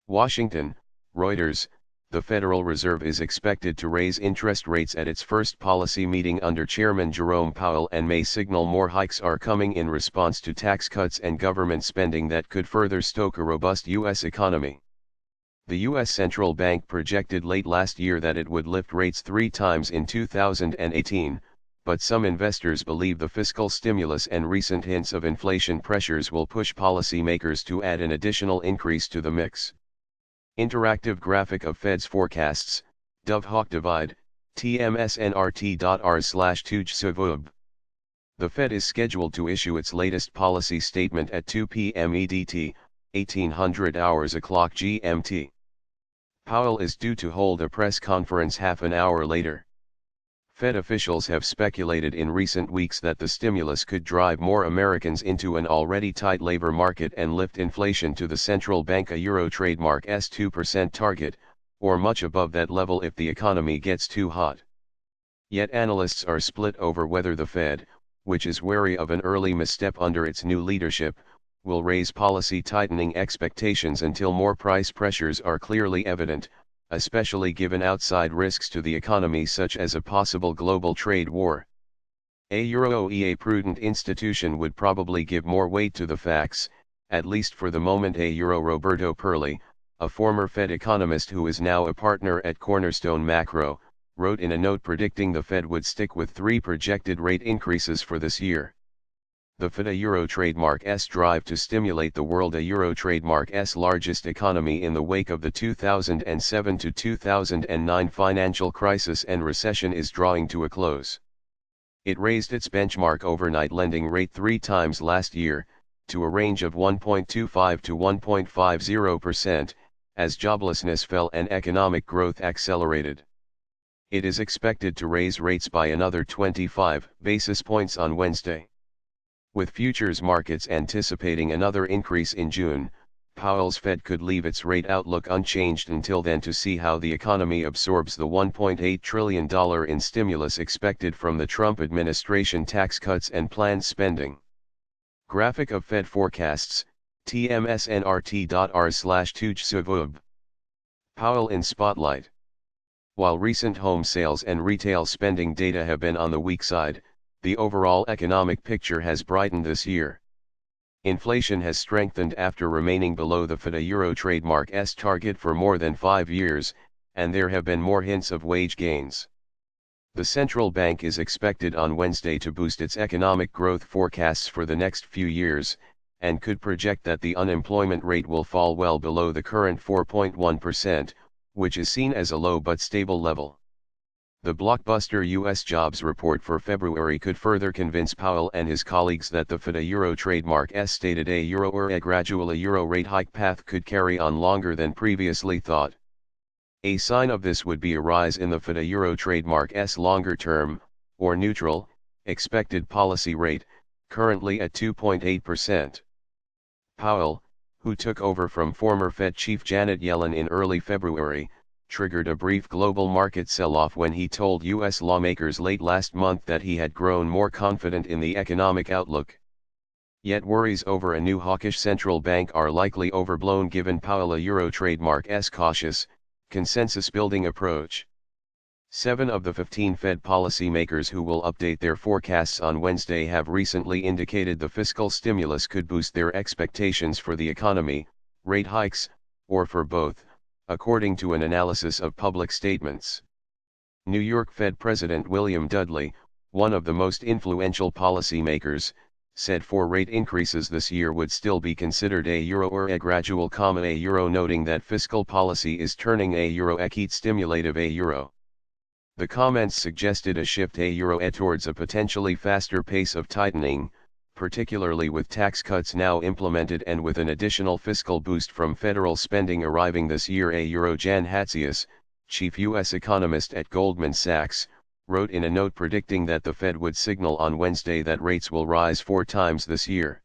Washington, Reuters. The Federal Reserve is expected to raise interest rates at its first policy meeting under Chairman Jerome Powell and may signal more hikes are coming in response to tax cuts and government spending that could further stoke a robust U.S. economy. The U.S. Central Bank projected late last year that it would lift rates 3 times in 2018, but some investors believe the fiscal stimulus and recent hints of inflation pressures will push policymakers to add an additional increase to the mix. Interactive graphic of Fed's forecasts, Dove-Hawk Divide, tmsnrt.r/tujsvub. The Fed is scheduled to issue its latest policy statement at 2 p.m. EDT, 1800 hours o'clock GMT. Powell is due to hold a press conference half an hour later. Fed officials have speculated in recent weeks that the stimulus could drive more Americans into an already tight labor market and lift inflation to the central bank a Euro trademark's 2% target, or much above that level if the economy gets too hot. Yet analysts are split over whether the Fed, which is wary of an early misstep under its new leadership, will raise policy tightening expectations until more price pressures are clearly evident, especially given outside risks to the economy such as a possible global trade war. A prudent institution would probably give more weight to the facts, at least for the moment. Roberto Perli, a former Fed economist who is now a partner at Cornerstone Macro, wrote in a note predicting the Fed would stick with 3 projected rate increases for this year. The Fed Euro trademark's drive to stimulate the world Euro trademark's largest economy in the wake of the 2007 to 2009 financial crisis and recession is drawing to a close. It raised its benchmark overnight lending rate 3 times last year, to a range of 1.25 to 1.50%, as joblessness fell and economic growth accelerated. It is expected to raise rates by another 25 basis points on Wednesday. With futures markets anticipating another increase in June, Powell's Fed could leave its rate outlook unchanged until then to see how the economy absorbs the $1.8 trillion in stimulus expected from the Trump administration tax cuts and planned spending. Graphic of Fed forecasts, tmsnrt.r/tujsvub. Powell in spotlight. While recent home sales and retail spending data have been on the weak side, the overall economic picture has brightened this year. Inflation has strengthened after remaining below the Fed Euro trademark's target for more than 5 years, and there have been more hints of wage gains. The central bank is expected on Wednesday to boost its economic growth forecasts for the next few years, and could project that the unemployment rate will fall well below the current 4.1%, which is seen as a low but stable level. The blockbuster U.S. jobs report for February could further convince Powell and his colleagues that the Fed Euro trademark's stated a gradual Euro rate hike path could carry on longer than previously thought. A sign of this would be a rise in the Fed Euro trademark's longer-term, or neutral, expected policy rate, currently at 2.8%. Powell, who took over from former Fed Chief Janet Yellen in early February, triggered a brief global market sell-off when he told U.S. lawmakers late last month that he had grown more confident in the economic outlook. Yet worries over a new hawkish central bank are likely overblown given Powell Euro trademark's cautious, consensus-building approach. 7 of the 15 Fed policymakers who will update their forecasts on Wednesday have recently indicated the fiscal stimulus could boost their expectations for the economy, rate hikes, or for both, according to an analysis of public statements. New York Fed President William Dudley, one of the most influential policymakers, said 4 rate increases this year would still be considered a gradual, noting that fiscal policy is turning stimulative The comments suggested a shift towards a potentially faster pace of tightening, particularly with tax cuts now implemented and with an additional fiscal boost from federal spending arriving this year. Jan Hatzius, chief U.S. economist at Goldman Sachs, wrote in a note predicting that the Fed would signal on Wednesday that rates will rise 4 times this year.